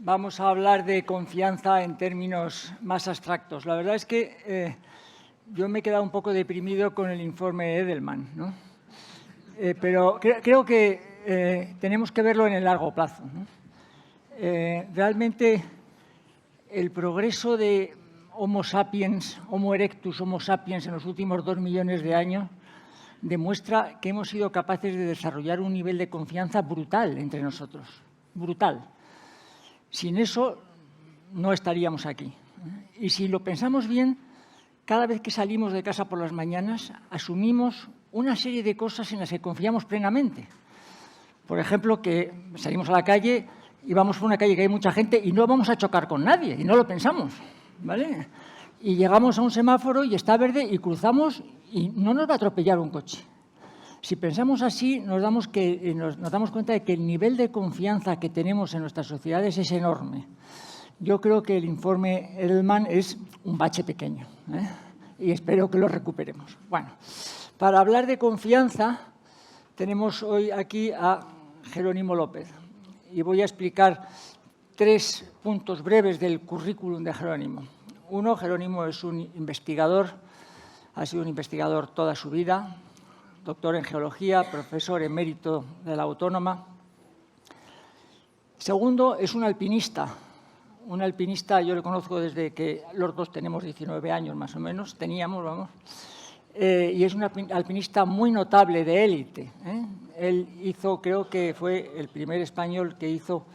vamos a hablar de confianza en términos más abstractos. La verdad es que yo me he quedado un poco deprimido con el informe Edelman, ¿no? Pero creo que tenemos que verlo en el largo plazo, ¿no? Realmente el progreso de Homo sapiens, Homo erectus, Homo sapiens en los últimos 2 millones de años demuestra que hemos sido capaces de desarrollar un nivel de confianza brutal entre nosotros, brutal. Sin eso no estaríamos aquí. Y si lo pensamos bien, cada vez que salimos de casa por las mañanas asumimos una serie de cosas en las que confiamos plenamente. Por ejemplo, que salimos a la calle y vamos por una calle que hay mucha gente y no vamos a chocar con nadie, y no lo pensamos, ¿vale? Y llegamos a un semáforo y está verde y cruzamos y no nos va a atropellar un coche. Si pensamos así, nos damos cuenta de que el nivel de confianza que tenemos en nuestras sociedades es enorme. Yo creo que el informe Edelman es un bache pequeño, ¿eh? Y espero que lo recuperemos. Bueno, para hablar de confianza tenemos hoy aquí a Jerónimo López y voy a explicar 3 puntos breves del currículum de Jerónimo. Uno, Jerónimo es un investigador, ha sido un investigador toda su vida, doctor en geología, profesor emérito de la Autónoma. Segundo, es un alpinista. Un alpinista, yo le conozco desde que los dos tenemos 19 años más o menos, y es un alpinista muy notable de élite, ¿eh? Él hizo, creo que fue el primer español que hizo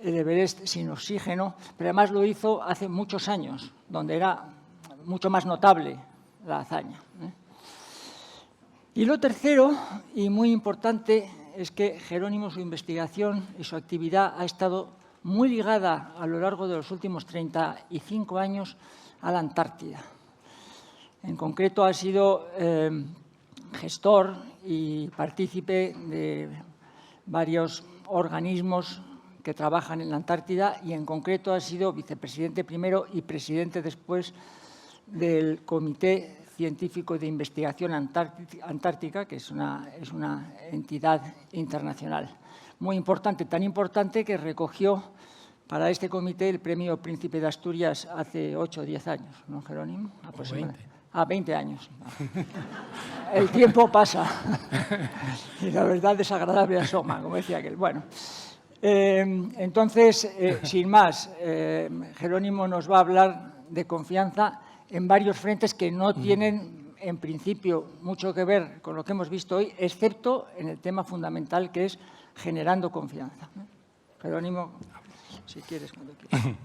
el Everest sin oxígeno, pero además lo hizo hace muchos años, donde era mucho más notable la hazaña, ¿eh? Y lo tercero, y muy importante, es que Jerónimo, su investigación y su actividad ha estado muy ligada a lo largo de los últimos 35 años a la Antártida. En concreto, ha sido gestor y partícipe de varios organismos que trabajan en la Antártida y, en concreto, ha sido vicepresidente primero y presidente después del Comité Científico de Investigación Antártica, que es una entidad internacional muy importante, tan importante que recogió para este comité el Premio Príncipe de Asturias hace 8 o 10 años, ¿no, Jerónimo? 20 años. El tiempo pasa y la verdad desagradable asoma, como decía aquel. Bueno, entonces, sin más, Jerónimo nos va a hablar de confianza en varios frentes que no tienen, en principio, mucho que ver con lo que hemos visto hoy, excepto en el tema fundamental que es generando confianza. Jerónimo, si quieres, cuando quieras.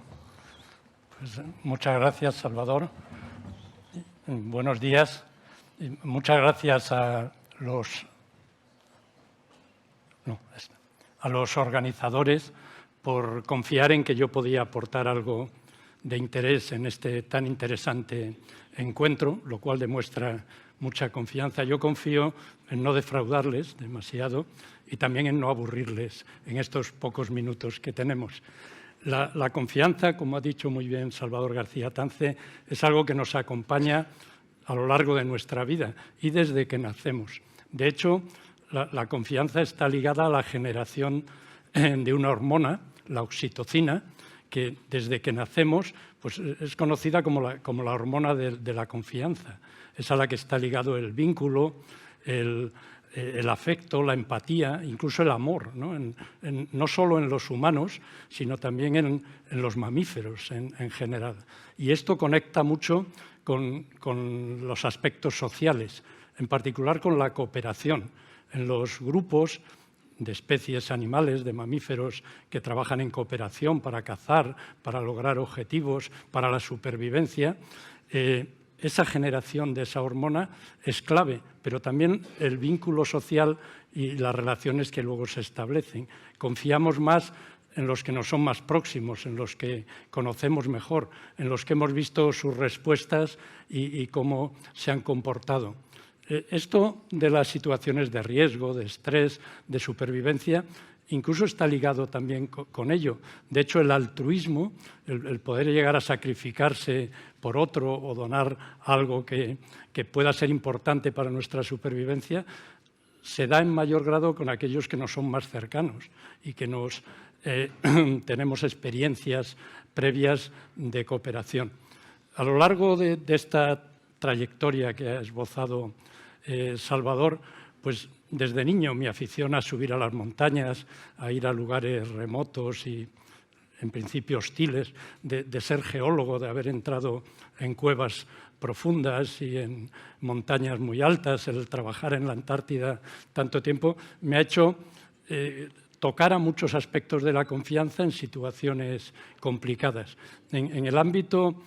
Pues, muchas gracias, Salvador. Buenos días. Muchas gracias a los organizadores por confiar en que yo podía aportar algo de interés en este tan interesante encuentro, lo cual demuestra mucha confianza. Yo confío en no defraudarles demasiado y también en no aburrirles en estos pocos minutos que tenemos. La confianza, como ha dicho muy bien Salvador García Tance, es algo que nos acompaña a lo largo de nuestra vida y desde que nacemos. De hecho, la confianza está ligada a la generación de una hormona, la oxitocina, que desde que nacemos pues, es conocida como la hormona de la confianza. Es a la que está ligado el vínculo, el afecto, la empatía, incluso el amor, ¿no? No solo en los humanos, sino también en los mamíferos en general. Y esto conecta mucho con los aspectos sociales, en particular con la cooperación. En los grupos de especies animales, de mamíferos que trabajan en cooperación para cazar, para lograr objetivos, para la supervivencia, esa generación de esa hormona es clave, pero también el vínculo social y las relaciones que luego se establecen. Confiamos más en los que nos son más próximos, en los que conocemos mejor, en los que hemos visto sus respuestas y cómo se han comportado. Esto de las situaciones de riesgo, de estrés, de supervivencia, incluso está ligado también con ello. De hecho, el altruismo, el poder llegar a sacrificarse por otro o donar algo que pueda ser importante para nuestra supervivencia, se da en mayor grado con aquellos que nos son más cercanos y que nos tenemos experiencias previas de cooperación. A lo largo de esta trayectoria que ha esbozado Salvador, pues desde niño mi afición a subir a las montañas, a ir a lugares remotos y en principio hostiles, de ser geólogo, de haber entrado en cuevas profundas y en montañas muy altas, el trabajar en la Antártida tanto tiempo, me ha hecho tocar a muchos aspectos de la confianza en situaciones complicadas. En el ámbito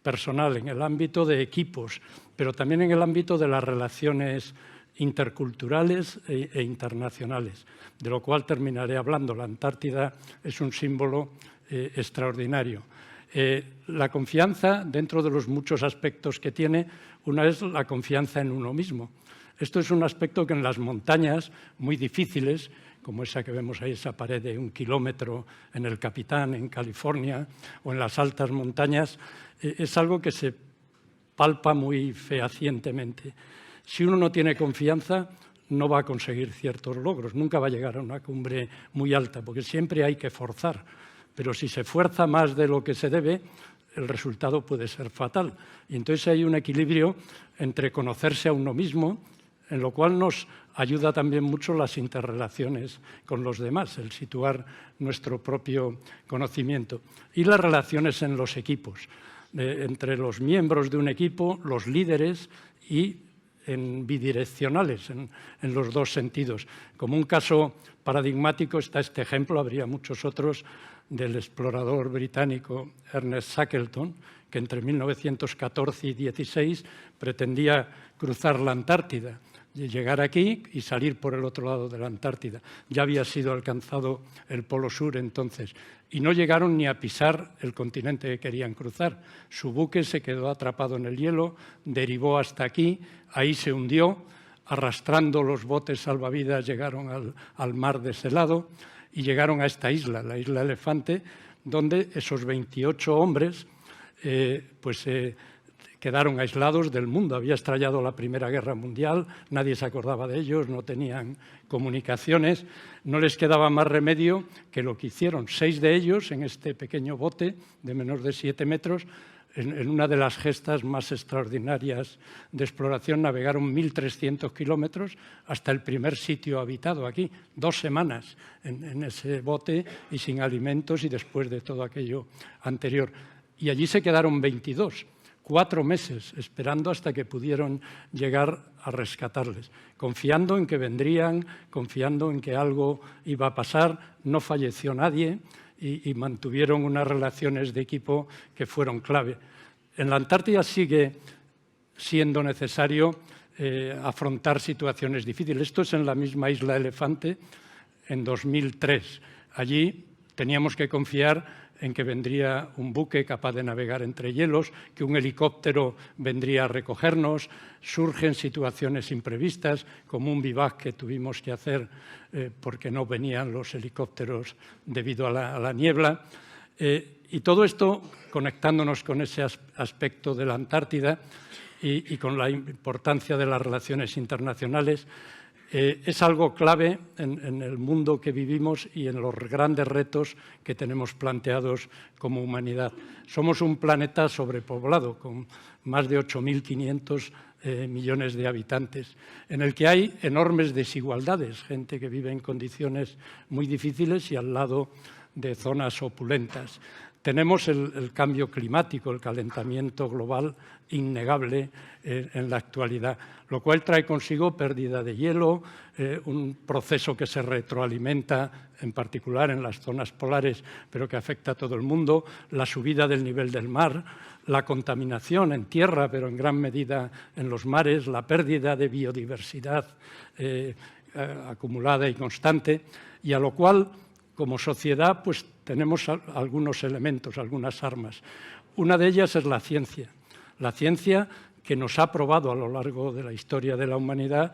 personal, en el ámbito de equipos, pero también en el ámbito de las relaciones interculturales e internacionales, de lo cual terminaré hablando. La Antártida es un símbolo extraordinario. La confianza, dentro de los muchos aspectos que tiene, una es la confianza en uno mismo. Esto es un aspecto que en las montañas muy difíciles, como esa que vemos ahí, esa pared de 1 kilómetro en el Capitán, en California, o en las altas montañas, es algo que se palpa muy fehacientemente. Si uno no tiene confianza, no va a conseguir ciertos logros, nunca va a llegar a una cumbre muy alta, porque siempre hay que forzar. Pero si se fuerza más de lo que se debe, el resultado puede ser fatal. Y entonces hay un equilibrio entre conocerse a uno mismo, en lo cual nos ayuda también mucho las interrelaciones con los demás, el situar nuestro propio conocimiento. Y las relaciones en los equipos, entre los miembros de un equipo, los líderes y en bidireccionales, en los dos sentidos. Como un caso paradigmático está este ejemplo, habría muchos otros, del explorador británico Ernest Shackleton, que entre 1914 y 16 pretendía cruzar la Antártida, llegar aquí y salir por el otro lado de la Antártida. Ya había sido alcanzado el Polo Sur entonces y no llegaron ni a pisar el continente que querían cruzar. Su buque se quedó atrapado en el hielo, derivó hasta aquí, ahí se hundió, arrastrando los botes salvavidas llegaron al mar de ese lado y llegaron a esta isla, la isla Elefante, donde esos 28 hombres quedaron aislados del mundo. Había estallado la Primera Guerra Mundial, nadie se acordaba de ellos, no tenían comunicaciones, no les quedaba más remedio que lo que hicieron. 6 de ellos, en este pequeño bote de menos de 7 metros, en una de las gestas más extraordinarias de exploración, navegaron 1.300 kilómetros hasta el primer sitio habitado aquí, 2 semanas en ese bote y sin alimentos y después de todo aquello anterior. Y allí se quedaron 22. 4 meses esperando hasta que pudieron llegar a rescatarles, confiando en que vendrían, confiando en que algo iba a pasar. No falleció nadie y mantuvieron unas relaciones de equipo que fueron clave. En la Antártida sigue siendo necesario afrontar situaciones difíciles. Esto es en la misma isla Elefante, en 2003. Allí teníamos que confiar en que vendría un buque capaz de navegar entre hielos, que un helicóptero vendría a recogernos. Surgen situaciones imprevistas, como un vivac que tuvimos que hacer porque no venían los helicópteros debido a la niebla. Y todo esto conectándonos con ese aspecto de la Antártida y con la importancia de las relaciones internacionales. Es algo clave en el mundo que vivimos y en los grandes retos que tenemos planteados como humanidad. Somos un planeta sobrepoblado, con más de 8.500 millones de habitantes, en el que hay enormes desigualdades, gente que vive en condiciones muy difíciles y al lado de zonas opulentas. Tenemos el cambio climático, el calentamiento global innegable en la actualidad, lo cual trae consigo pérdida de hielo, un proceso que se retroalimenta, en particular en las zonas polares, pero que afecta a todo el mundo, la subida del nivel del mar, la contaminación en tierra, pero en gran medida en los mares, la pérdida de biodiversidad acumulada y constante, y a lo cual, como sociedad, pues tenemos algunos elementos, algunas armas. Una de ellas es la ciencia que nos ha probado a lo largo de la historia de la humanidad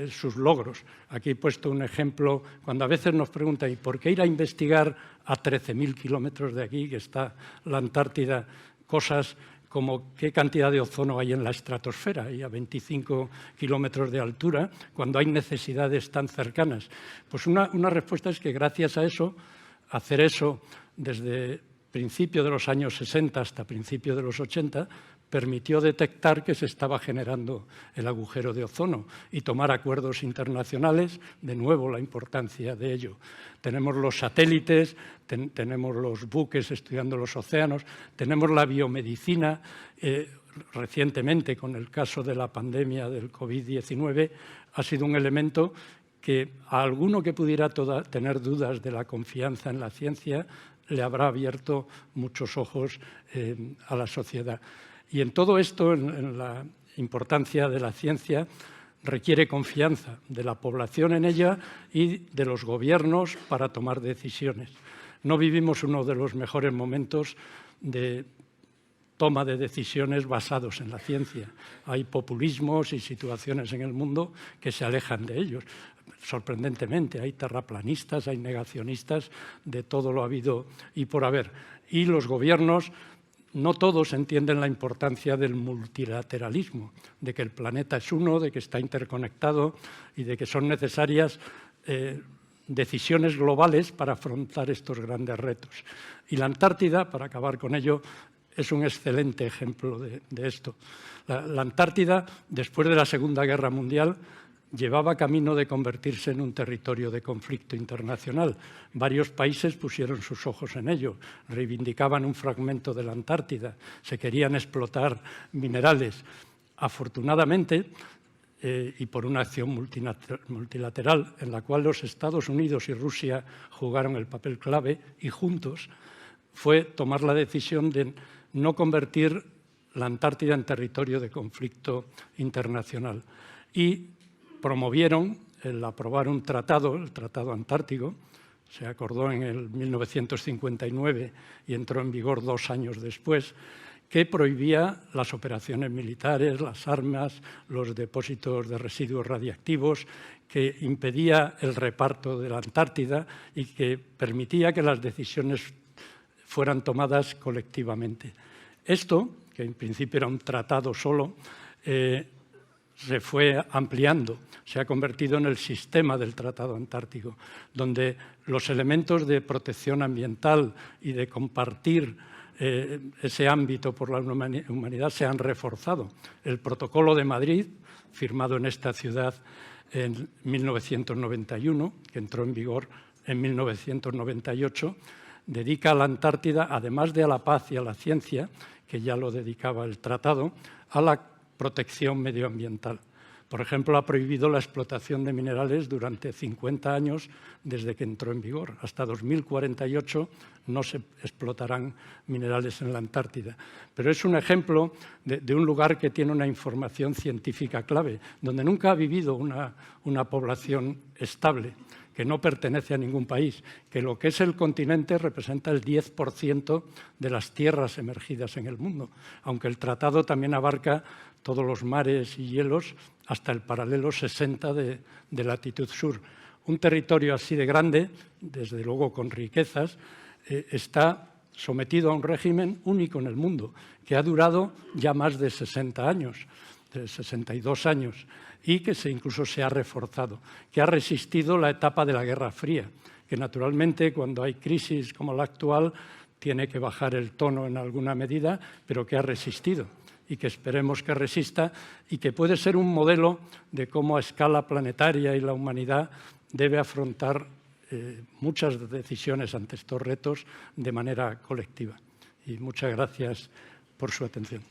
sus logros. Aquí he puesto un ejemplo, cuando a veces nos preguntan ¿y por qué ir a investigar a 13.000 kilómetros de aquí, que está la Antártida, cosas como qué cantidad de ozono hay en la estratosfera y a 25 kilómetros de altura, cuando hay necesidades tan cercanas? Pues una respuesta es que gracias a eso hacer eso desde principios de los años 60 hasta principios de los 80 permitió detectar que se estaba generando el agujero de ozono y tomar acuerdos internacionales, de nuevo la importancia de ello. Tenemos los satélites, tenemos los buques estudiando los océanos, tenemos la biomedicina. Recientemente, con el caso de la pandemia del COVID-19, ha sido un elemento que a alguno que pudiera tener dudas de la confianza en la ciencia le habrá abierto muchos ojos a la sociedad. Y en todo esto, en la importancia de la ciencia, requiere confianza de la población en ella y de los gobiernos para tomar decisiones. No vivimos uno de los mejores momentos de toma de decisiones basados en la ciencia. Hay populismos y situaciones en el mundo que se alejan de ellos. Sorprendentemente, hay terraplanistas, hay negacionistas, de todo lo habido y por haber. Y los gobiernos, no todos entienden la importancia del multilateralismo, de que el planeta es uno, de que está interconectado y de que son necesarias decisiones globales para afrontar estos grandes retos. Y la Antártida, para acabar con ello, es un excelente ejemplo de esto. La Antártida, después de la Segunda Guerra Mundial, llevaba camino de convertirse en un territorio de conflicto internacional. Varios países pusieron sus ojos en ello, reivindicaban un fragmento de la Antártida, se querían explotar minerales. Afortunadamente, y por una acción multilateral en la cual los Estados Unidos y Rusia jugaron el papel clave y juntos, fue tomar la decisión de no convertir la Antártida en territorio de conflicto internacional. Y promovieron el aprobar un tratado, el Tratado Antártico, se acordó en el 1959 y entró en vigor 2 años después, que prohibía las operaciones militares, las armas, los depósitos de residuos radiactivos, que impedía el reparto de la Antártida y que permitía que las decisiones fueran tomadas colectivamente. Esto, que en principio era un tratado solo, se fue ampliando, se ha convertido en el sistema del Tratado Antártico, donde los elementos de protección ambiental y de compartir ese ámbito por la humanidad se han reforzado. El Protocolo de Madrid, firmado en esta ciudad en 1991, que entró en vigor en 1998, dedica a la Antártida, además de a la paz y a la ciencia, que ya lo dedicaba el tratado, a la protección medioambiental. Por ejemplo, ha prohibido la explotación de minerales durante 50 años desde que entró en vigor. Hasta 2048 no se explotarán minerales en la Antártida. Pero es un ejemplo de un lugar que tiene una información científica clave, donde nunca ha vivido una población estable, que no pertenece a ningún país, que lo que es el continente representa el 10% de las tierras emergidas en el mundo, aunque el tratado también abarca todos los mares y hielos hasta el paralelo 60 de latitud sur. Un territorio así de grande, desde luego con riquezas, está sometido a un régimen único en el mundo, que ha durado ya más de 60 años, de 62 años, y que incluso se ha reforzado, que ha resistido la etapa de la Guerra Fría, que naturalmente cuando hay crisis como la actual tiene que bajar el tono en alguna medida, pero que ha resistido y que esperemos que resista y que puede ser un modelo de cómo a escala planetaria y la humanidad debe afrontar muchas decisiones ante estos retos de manera colectiva. Y muchas gracias por su atención.